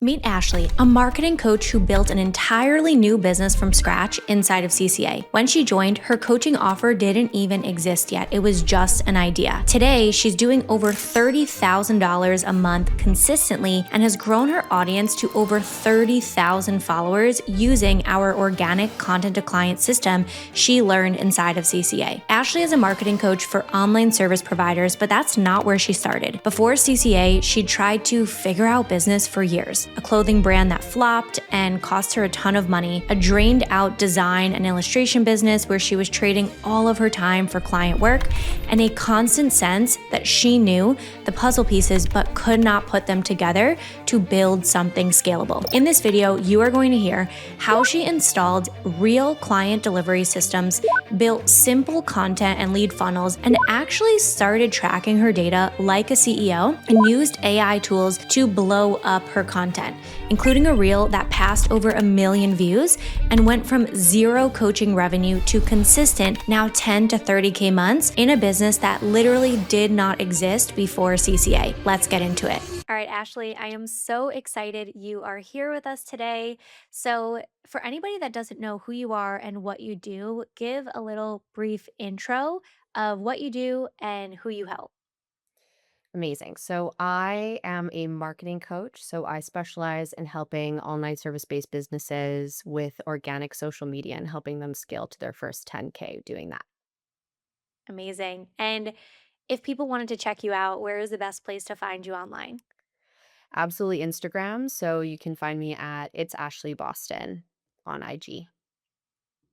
Meet Ashley, a marketing coach who built an entirely new business from scratch inside of CCA. When she joined, her coaching offer didn't even exist yet. It was just an idea. Today, she's doing over $30,000 a month consistently and has grown her audience to over 30,000 followers using our organic content to client system she learned inside of CCA. Ashley is a marketing coach for online service providers, but that's not where she started. Before CCA, she tried to figure out business for years. A clothing brand that flopped and cost her a ton of money, a drained out design and illustration business where she was trading all of her time for client work, and a constant sense that she knew the puzzle pieces but could not put them together to build something scalable. In this video, you are going to hear how she installed real client delivery systems, built simple content and lead funnels, and actually started tracking her data like a CEO and used AI tools to blow up her content, including a reel that passed over 1 million views and went from zero coaching revenue to consistent, now 10 to 30K months in a business that literally did not exist before CCA. Let's get into it. All right, Ashley, I am so excited you are here with us today. So, for anybody that doesn't know who you are and what you do, give a little brief intro of what you do and who you help. Amazing. So I am a marketing coach. So I specialize in helping online service-based businesses with organic social media and helping them scale to their first 10K doing that. Amazing. And if people wanted to check you out, where is the best place to find you online? Absolutely Instagram. So you can find me at It's Ashley Boston on IG.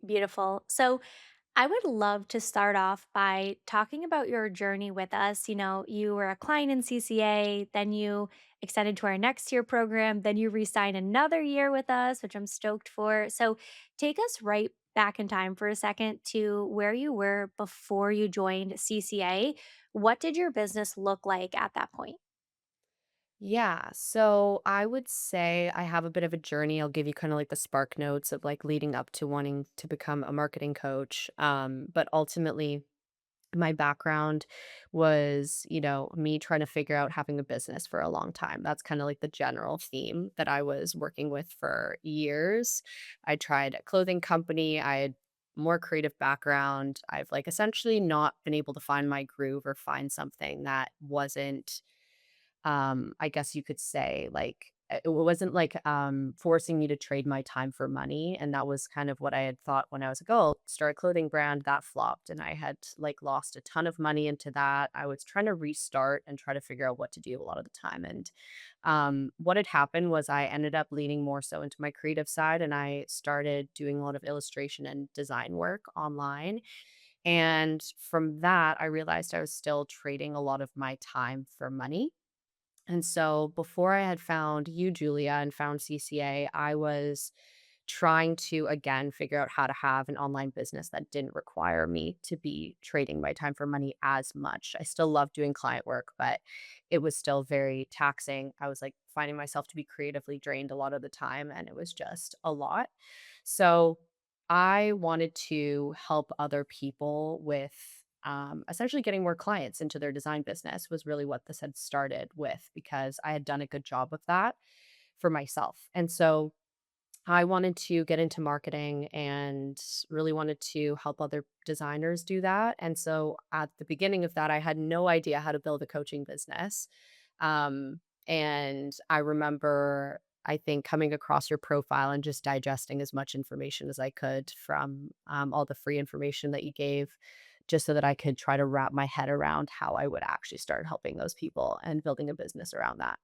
Beautiful. So, I would love to start off by talking about your journey with us. You were a client in CCA, then you extended to our next year program, then you re signed another year with us, which I'm stoked for. So, take us right back in time for a second to where you were before you joined CCA. What did your business look like at that point? Yeah, so I would say I have a bit of a journey. I'll give you kind of like the spark notes of like leading up to wanting to become a marketing coach. But ultimately, my background was, me trying to figure out having a business for a long time. That's kind of like the general theme that I was working with for years. I tried a clothing company. I had more creative background. I've like essentially not been able to find my groove or find something that wasn't I guess you could say, like, it wasn't like, forcing me to trade my time for money, and that was kind of what I had thought when I was like, "Oh, I'll start a clothing brand," that flopped, and I had, like, lost a ton of money into that. I was trying to restart and try to figure out what to do a lot of the time, and, what had happened was I ended up leaning more so into my creative side, and I started doing a lot of illustration and design work online, and from that, I realized I was still trading a lot of my time for money. And so before I had found you, Julia, and found CCA, I was trying to again figure out how to have an online business that didn't require me to be trading my time for money as much. I still love doing client work, but it was still very taxing. I was like finding myself to be creatively drained a lot of the time, and it was just a lot. So I wanted to help other people with essentially getting more clients into their design business was really what this had started with because I had done a good job of that for myself. And so I wanted to get into marketing and really wanted to help other designers do that. And so at the beginning of that, I had no idea how to build a coaching business. And I remember, I think, coming across your profile and just digesting as much information as I could from all the free information that you gave, just so that I could try to wrap my head around how I would actually start helping those people and building a business around that.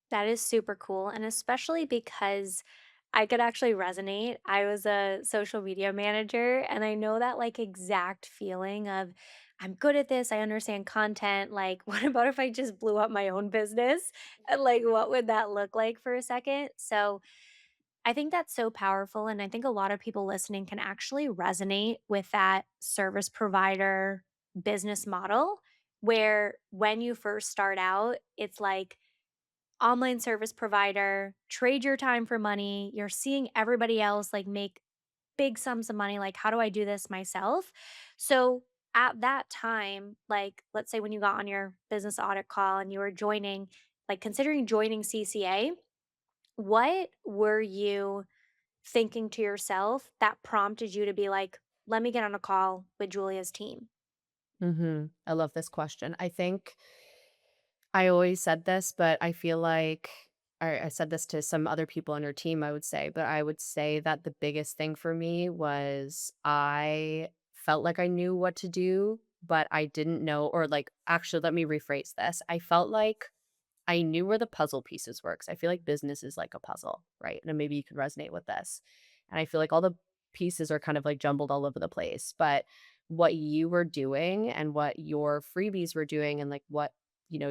That is super cool, and especially because I could actually resonate. I was a social media manager, and I know that, like, exact feeling of, "I'm good at this, I understand content, like, what about if I just blew up my own business? And, like, what would that look like for a second?" So, I think that's so powerful, and I think a lot of people listening can actually resonate with that service provider business model, where when you first start out, it's like online service provider, trade your time for money. You're seeing everybody else like make big sums of money. Like, how do I do this myself? So, at that time, like, let's say when you got on your business audit call and you were joining, like considering joining CCA, what were you thinking to yourself that prompted you to be like, let me get on a call with Julia's team? I love this question. I think I always said this, but I feel like I said this to some other people on your team, I would say, but I would say that the biggest thing for me was I felt like I knew what to do, but I didn't know, or like, actually, let me rephrase this. I felt like I knew where the puzzle pieces were, 'cause I feel like business is like a puzzle, right? And maybe you can resonate with this. And I feel like all the pieces are kind of like jumbled all over the place, but what you were doing and what your freebies were doing and like what,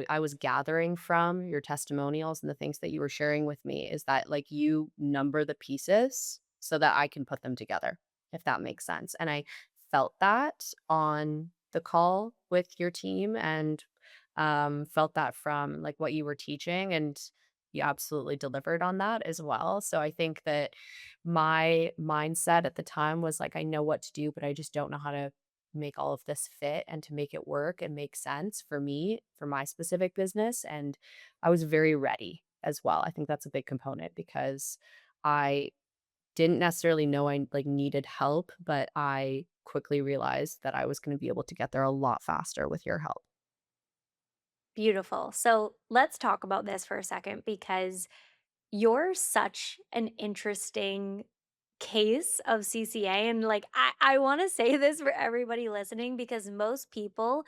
I was gathering from your testimonials and the things that you were sharing with me is that like you number the pieces so that I can put them together, if that makes sense. And I felt that on the call with your team and felt that from like what you were teaching, and you absolutely delivered on that as well. So I think that my mindset at the time was like, I know what to do, but I just don't know how to make all of this fit and to make it work and make sense for me, for my specific business. And I was very ready as well. I think that's a big component because I didn't necessarily know I like needed help, but I quickly realized that I was going to be able to get there a lot faster with your help. Beautiful. So let's talk about this for a second because you're such an interesting case of CCA. And like, I want to say this for everybody listening because most people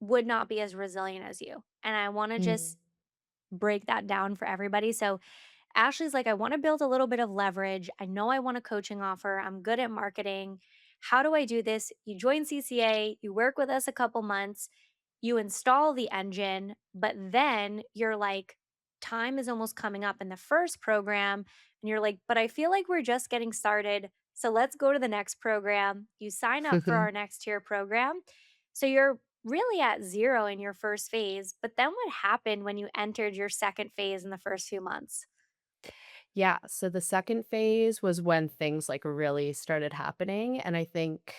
would not be as resilient as you. And I want to Mm. just break that down for everybody. So, Ashley's like, I want to build a little bit of leverage. I know I want a coaching offer. I'm good at marketing. How do I do this? You join CCA, you work with us a couple months, you install the engine, but then you're like, time is almost coming up in the first program. And you're like, but I feel like we're just getting started. So let's go to the next program. You sign up for our next tier program. So you're really at zero in your first phase. But then what happened when you entered your second phase in the first few months? Yeah, so the second phase was when things, like, really started happening, and I think,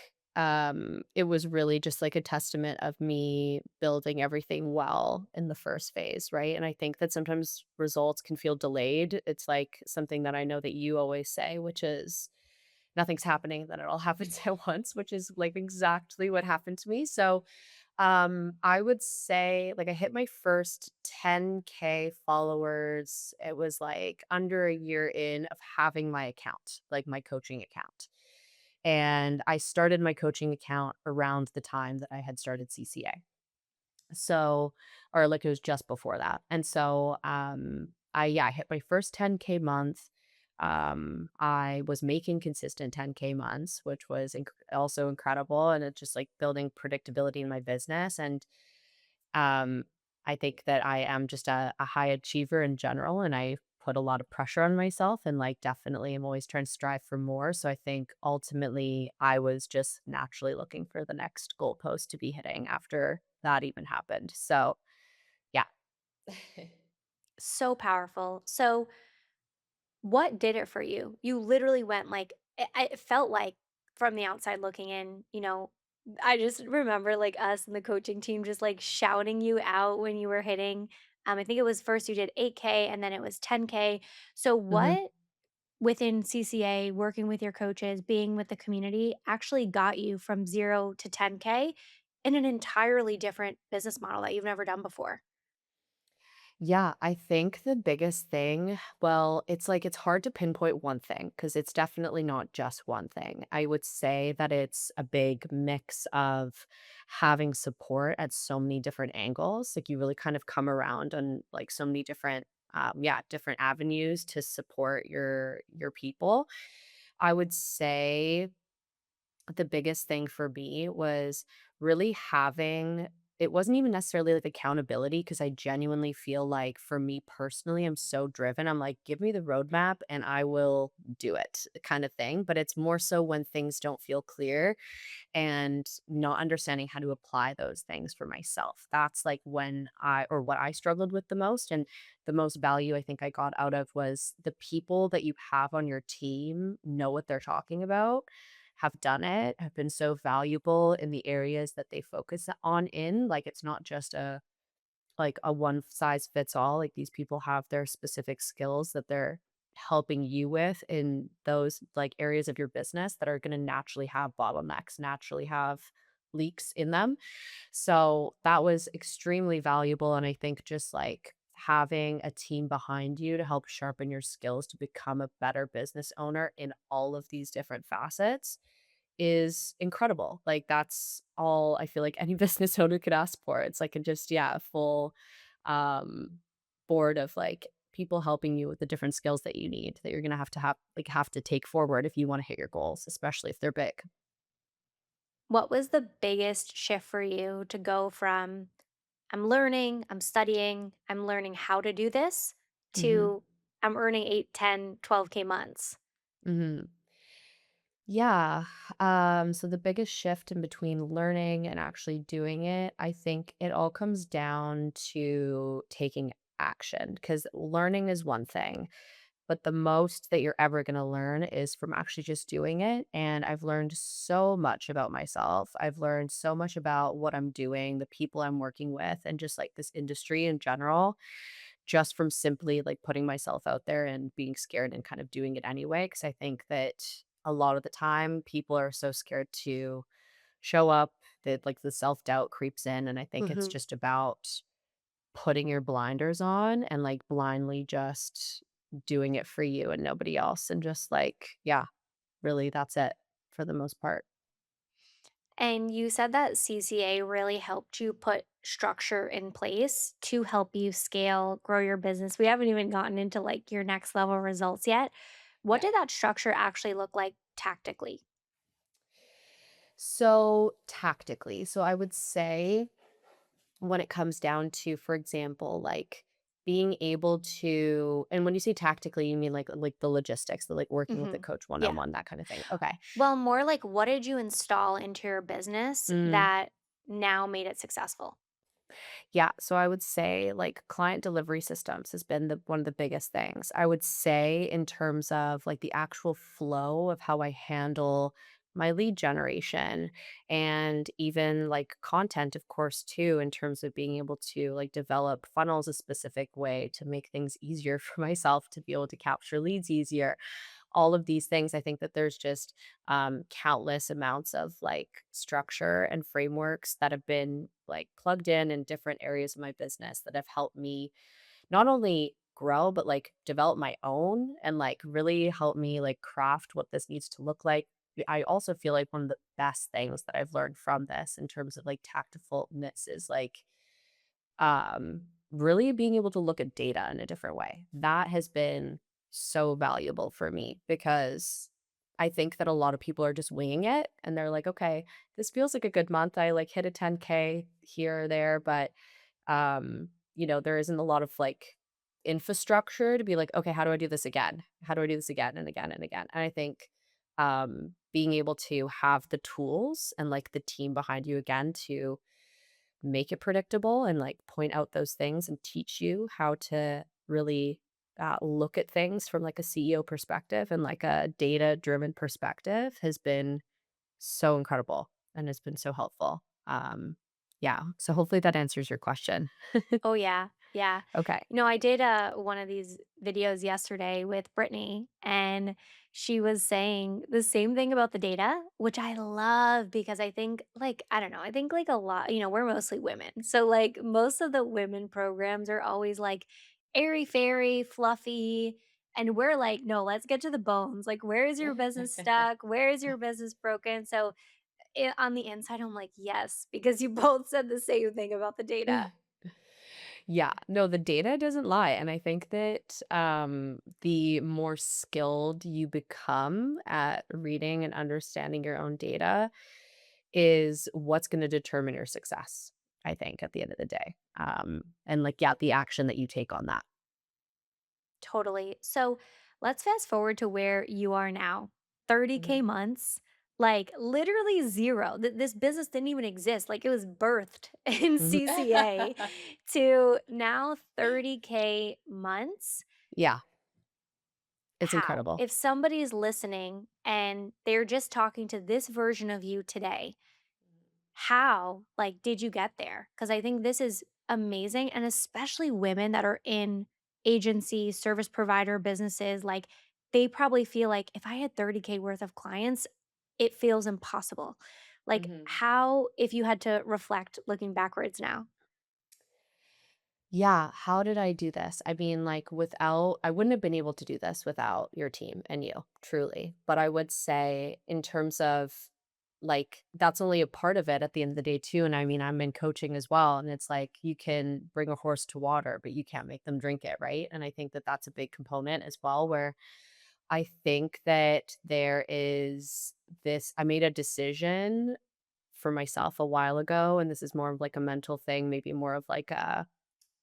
it was really just, like, a testament of me building everything well in the first phase, right? And I think that sometimes results can feel delayed. It's, like, something that I know that you always say, which is, "Nothing's happening, then it all happens at once," which is, like, exactly what happened to me. So I would say like I hit my first 10K followers. It was like under a year in of having my account, like my coaching account. And I started my coaching account around the time that I had started CCA. So, or like it was just before that. And so, I hit my first 10K month. I was making consistent 10K months, which was also incredible. And it's just like building predictability in my business. And um, I think that I am just a high achiever in general, and I put a lot of pressure on myself and like definitely am always trying to strive for more. So I think ultimately I was just naturally looking for the next goalpost to be hitting after that even happened. So yeah. So powerful. So, what did it for you? You literally went like, it felt like from the outside looking in, I just remember like us and the coaching team just like shouting you out when you were hitting. I think it was first you did 8K and then it was 10K. So, Mhm. what within CCA, working with your coaches, being with the community actually got you from 0 to 10K in an entirely different business model that you've never done before? Yeah, I think the biggest thing, well, it's like it's hard to pinpoint one thing because it's definitely not just one thing. I would say that it's a big mix of having support at so many different angles. Like you really kind of come around on like so many different different avenues to support your people. I would say the biggest thing for me was really having, it wasn't even necessarily like accountability because I genuinely feel like for me personally, I'm so driven. I'm like, give me the roadmap and I will do it kind of thing. But it's more so when things don't feel clear and not understanding how to apply those things for myself. That's like when or what I struggled with the most. And the most value I think I got out of was the people that you have on your team know what they're talking about, have done it, have been so valuable in the areas that they focus on in. Like it's not just a like a one size fits all. Like these people have their specific skills that they're helping you with in those like areas of your business that are going to naturally have bottlenecks, naturally have leaks in them. So that was extremely valuable. And I think just like having a team behind you to help sharpen your skills to become a better business owner in all of these different facets is incredible. Like that's all I feel like any business owner could ask for. It's like a just yeah, a full um board of like people helping you with the different skills that you need that you're going to have to take forward if you want to hit your goals, especially if they're big. What was the biggest shift for you to go from I'm learning, I'm studying, I'm learning how to do this Mhm. to I'm earning 8, 10, 12K months? Mhm. Yeah. So the biggest shift in between learning and actually doing it, I think it all comes down to taking action because learning is one thing, but the most that you're ever going to learn is from actually just doing it. And I've learned so much about myself. I've learned so much about what I'm doing, the people I'm working with, and just like this industry in general just from simply like putting myself out there and being scared and kind of doing it anyway. Cause I think that a lot of the time people are so scared to show up that like the self doubt creeps in. And I think it's Mhm. just about putting your blinders on and like blindly just doing it for you and nobody else. And just like, yeah, really that's it for the most part. And you said that CCA really helped you put structure in place to help you scale, grow your business. We haven't even gotten into like your next level results yet. What Yeah. did that structure actually look like tactically? So tactically, so I would say when it comes down to, for example, like being able to and when you say tactically, you mean like the logistics, the like working with the Mhm. coach one on Yeah. one, that kind of thing. Okay. Well, more like what did you install into your business Mm, that now made it successful? yeah. So I would say like client delivery systems has been the one of the biggest things. I would say in terms of like the actual flow of how I handle my lead generation and even like content, of course, too, in terms of being able to like develop funnels a specific way to make things easier for myself to be able to capture leads easier all of these things. I think that there's just countless amounts of like structure and frameworks that have been like plugged in different areas of my business that have helped me not only grow but like develop my own and like really help me like craft what this needs to look like. I also feel like one of the best things that I've learned from this in terms of like tactfulness is like really being able to look at data in a different way. That has been so valuable for me because I think that a lot of people are just winging it and they're like, okay, this feels like a good month. I like hit a 10K here or there, but there isn't a lot of like infrastructure to be like, okay, how do I do this again? How do I do this again and again and again? And I think being able to have the tools and like the team behind you again to make it predictable and like point out those things and teach you how to really look at things from like a CEO perspective and like a data driven perspective has been so incredible and has been so helpful. Yeah. So hopefully that answers your question. Oh, yeah. Yeah. Okay. I did one of these videos yesterday with Brittany, and she was saying the same thing about the data, which I love because I think, like, I don't know, I think like a lot, we're mostly women. So, like, most of the women programs are always like airy fairy, fluffy. And we're like, no, let's get to the bones. Like, where is your business stuck? Where is your business broken? So, on the inside, I'm like, yes, because you both said the same thing about the data. Yeah, no, the data doesn't lie. And I think that the more skilled you become at reading and understanding your own data is what's going to determine your success, I think, at the end of the day. And like, yeah, the action that you take on that. Totally. So let's fast forward to where you are now, Mhm. 30K months, like literally zero. This business didn't even exist. Like it was birthed in Mhm. CCA to now 30K months. Yeah, it's How? incredible. If somebody is listening and they're just talking to this version of you today, how like did you get there? Because I think this is amazing, and especially women that are in agency, service provider businesses, like, they probably feel like, "If I had 30K worth of clients, it feels impossible." Like, Mhm. how if you had to reflect looking backwards now? Yeah, how did I do this? I mean, like, I wouldn't have been able to do this without your team and you, truly. But I would say, in terms of, like, that's only a part of it at the end of the day, too. And I mean, I'm in coaching as well. And it's like, you can bring a horse to water, but you can't make them drink it. Right. And I think that that's a big component as well, where I think that I made a decision for myself a while ago. And this is more of like a mental thing, maybe more of like a,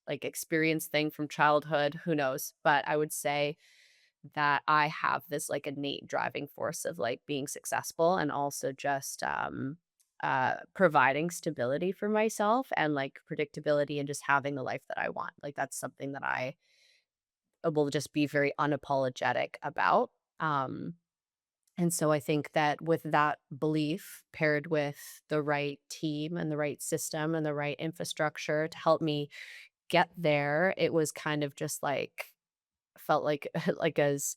experience thing from childhood, who knows? But I would say that I have this like innate driving force of like being successful and also just providing stability for myself and like predictability and just having the life that I want. Like that's something that I will just be very unapologetic about. Um and so I think that with that belief paired with the right team and the right system and the right infrastructure to help me get there, it was kind of just like felt like like as,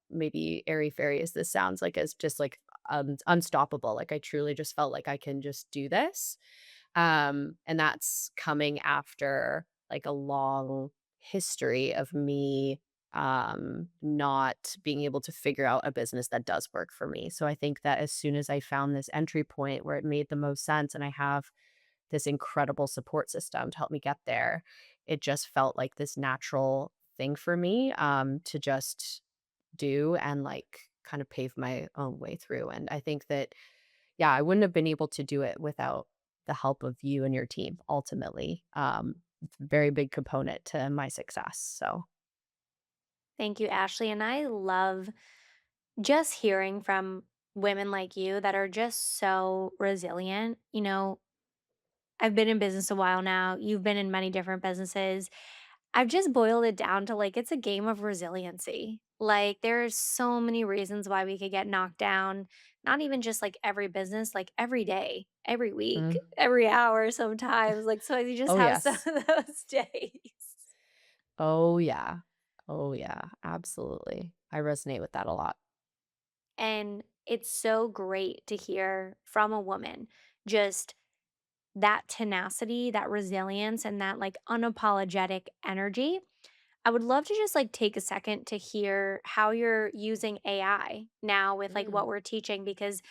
maybe airy-fairy as this sounds, like as just like unstoppable. Like I truly just felt like I can just do this. And that's coming after like a long history of me not being able to figure out a business that does work for me. So I think that as soon as I found this entry point where it made the most sense and I have this incredible support system to help me get there. It just felt like this natural thing for me to just do and like kind of pave my own way through. And I think that, yeah, I wouldn't have been able to do it without the help of you and your team ultimately. It's a very big component to my success. So, Thank you, Ashley, and I love just hearing from women like you that are just so resilient. I've been in business a while now. You've been in many different businesses. I've just boiled it down to like it's a game of resiliency. Like there's so many reasons why we could get knocked down, not even just like every business, like every day, every week, mm. every hour sometimes. Like so you just Oh, have some yes. of those days. Oh, yeah. Oh, yeah. Absolutely. I resonate with that a lot. And it's so great to hear from a woman just that tenacity, that resilience, and that like unapologetic energy. I would love to just like take a second to hear how you're using AI now with like what Mm. we're teaching because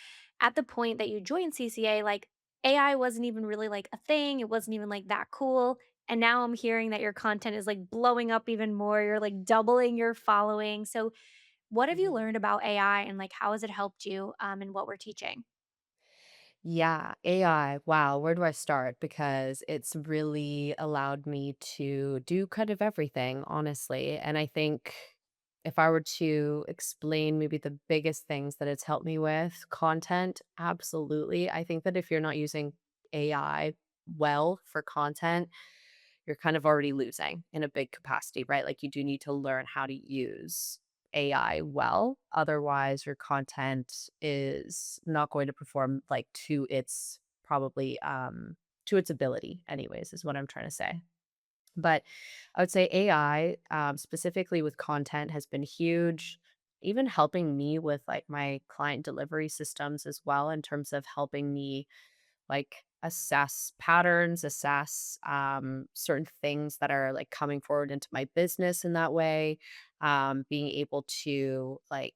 at the point that you joined CCA, like AI wasn't even really like a thing. It wasn't even like that cool. And now I'm hearing that your content is like blowing up even more. You're like doubling your following. So, what have you Mhm. learned about AI and like how has it helped you in what we're teaching? Yeah, AI. Wow, where do I start? Because it's really allowed me to do kind of everything, honestly. And I think if I were to explain maybe the biggest things that it's helped me with, content, absolutely. I think that if you're not using AI well for content, you're kind of already losing in a big capacity, right? Like you do need to learn how to use AI well. Otherwise, your content is not going to perform like to its ability, anyways, is what I'm trying to say. But I would say AI, specifically with content, has been huge. Even helping me with like my client delivery systems as well, in terms of helping me like assess patterns, assess certain things that are like coming forward into my business in that way. Being able to like,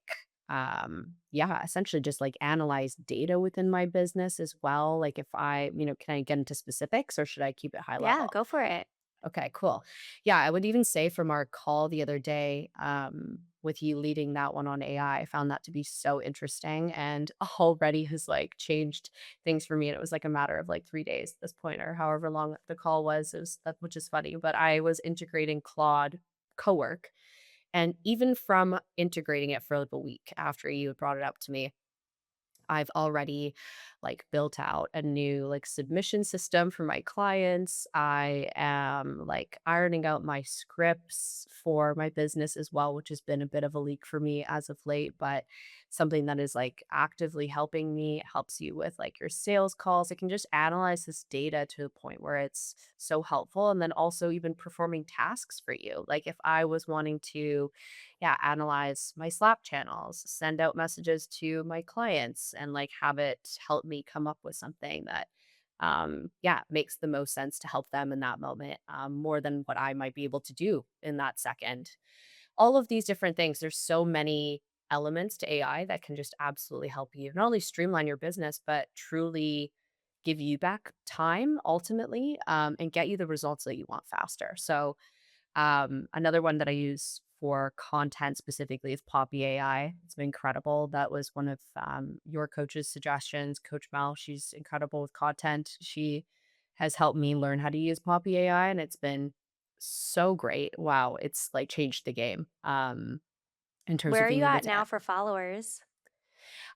yeah, essentially just like analyze data within my business as well. Like if can I get into specifics or should I keep it high Yeah, level? go for it. Okay, cool. Yeah, I would even say from our call the other day, with you leading that one on AI, I found that to be so interesting and already has like changed things for me. And it was like a matter of like 3 days at this point, or however long the call was. It was that, which is funny. But I was integrating Claude Cowork, and even from integrating it for like a week after you had brought it up to me, I've already like built out a new like submission system for my clients. I am like ironing out my scripts for my business as well, which has been a bit of a leak for me as of late, but something that is like actively helping me. It helps you with like your sales calls. It can just analyze this data to the point where it's so helpful. And then also even performing tasks for you. Like if I was wanting to yeah, analyze my Slack channels, send out messages to my clients and like have it help me come up with something that yeah, makes the most sense to help them in that moment, more than what I might be able to do in that second. All of these different things, there's so many elements to AI that can just absolutely help you not only streamline your business, but truly give you back time ultimately, and get you the results that you want faster. So another one that I use for content specifically is Poppy AI. It's been incredible. That was one of your coach's suggestions, Coach Mel. She's incredible with content. She has helped me learn how to use Poppy AI, and it's been so great. Wow, it's like changed the game in terms Where of are you being able at to. now for followers?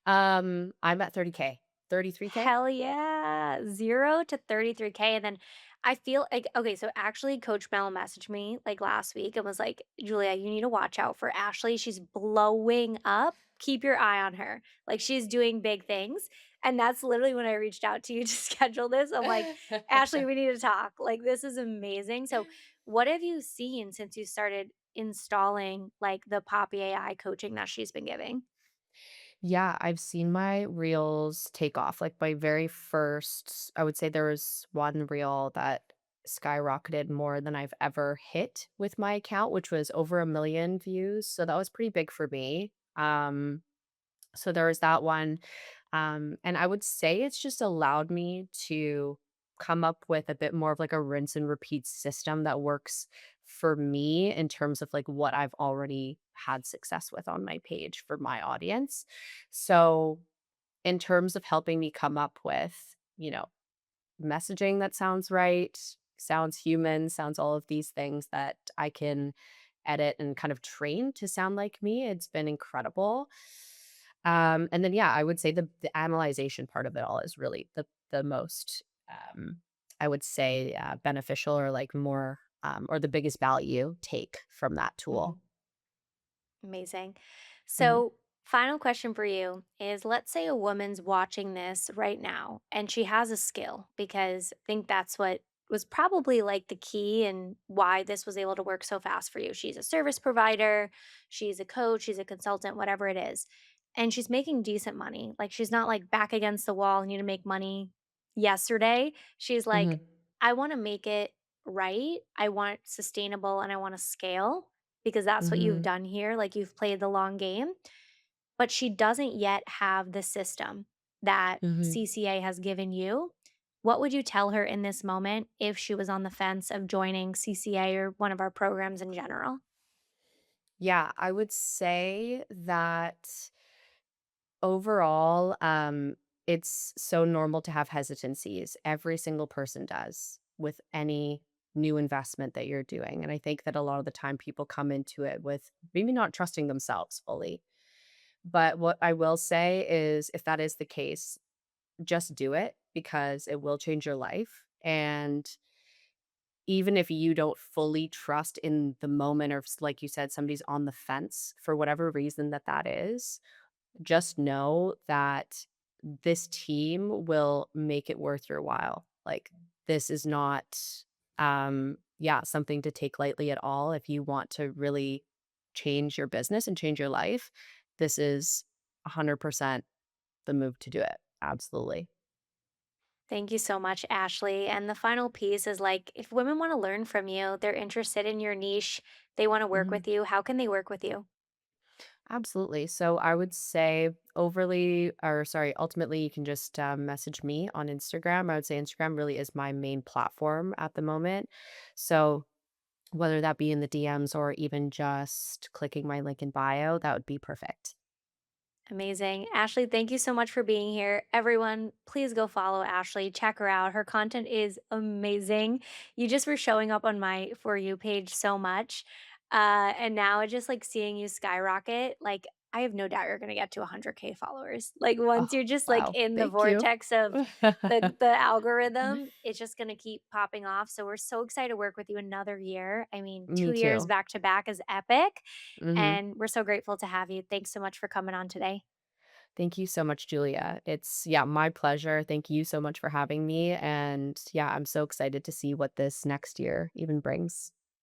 I'm at 30K, 33K. Hell yeah. 0 to 33K, and then I feel like okay, so actually Coach Mel messaged me, like, last week and was like, "Julia, you need to watch out for Ashley. She's blowing up. Keep your eye on her. Like, she's doing big things." And that's literally when I reached out to you to schedule this. I'm like, "Ashley, we need to talk. Like, this is amazing." So, what have you seen since you started installing, like, the Poppy AI coaching that she's been giving? Yeah, I've seen my reels take off. Like my very first, I would say there was one reel that skyrocketed more than I've ever hit with my account, which was over 1 million views. So that was pretty big for me. So there was that one. And I would say it's just allowed me to come up with a bit more of like a rinse and repeat system that works for me in terms of like what I've already had success with on my page for my audience. So, in terms of helping me come up with, messaging that sounds right, sounds human, sounds all of these things that I can edit and kind of train to sound like me. It's been incredible. And then yeah, I would say the analyzation part of it all is really the most I would say beneficial or like more or the biggest value take from that tool. Amazing. Mhm. So, final question for you is let's say a woman's watching this right now and she has a skill because I think that's what was probably like the key and why this was able to work so fast for you. She's a service provider, she's a coach, she's a consultant, whatever it is. And she's making decent money. Like she's not like back against the wall and need to make money yesterday. She's like, Mhm. I want to make it right. I want it sustainable and I want to scale because that's what you've Mhm. done here, like, you've played the long game, but she doesn't yet have the system that Mhm. CCA has given you. What would you tell her in this moment if she was on the fence of joining CCA or one of our programs in general? Yeah, I would say that overall, it's so normal to have hesitancies. Every single person does with any new investment that you're doing. And I think that a lot of the time people come into it with maybe not trusting themselves fully. But what I will say is if that is the case, just do it because it will change your life. And even if you don't fully trust in the moment, or like you said, somebody's on the fence for whatever reason that is, just know that this team will make it worth your while. Like this is not yeah, something to take lightly at all if you want to really change your business and change your life. This is 100% the move to do it. Absolutely. Thank you so much, Ashley. And the final piece is like, if women want to learn from you, they're interested in your niche, they want to work Mhm. with you, how can they work with you? Absolutely. So I would say ultimately, you can just message me on Instagram. I would say Instagram really is my main platform at the moment. So whether that be in the DMs or even just clicking my link in bio, that would be perfect. Amazing. Ashley, thank you so much for being here. Everyone, please go follow Ashley. Check her out. Her content is amazing. You just were showing up on my For You page so much. And now just like seeing you skyrocket, like I have no doubt you're gonna get to 100K followers. Like, once Oh, you're just, like, wow. in the Thank you. vortex of the algorithm, it's just gonna keep popping off, so we're so excited to work with you another year. I mean, Me 2 years too. back to back is epic, Mhm. and we're so grateful to have you. Thanks so much for coming on today. Thank you so much, Julia. It's, yeah, my pleasure. Thank you so much for having me, and, yeah, I'm so excited to see what this next year even brings.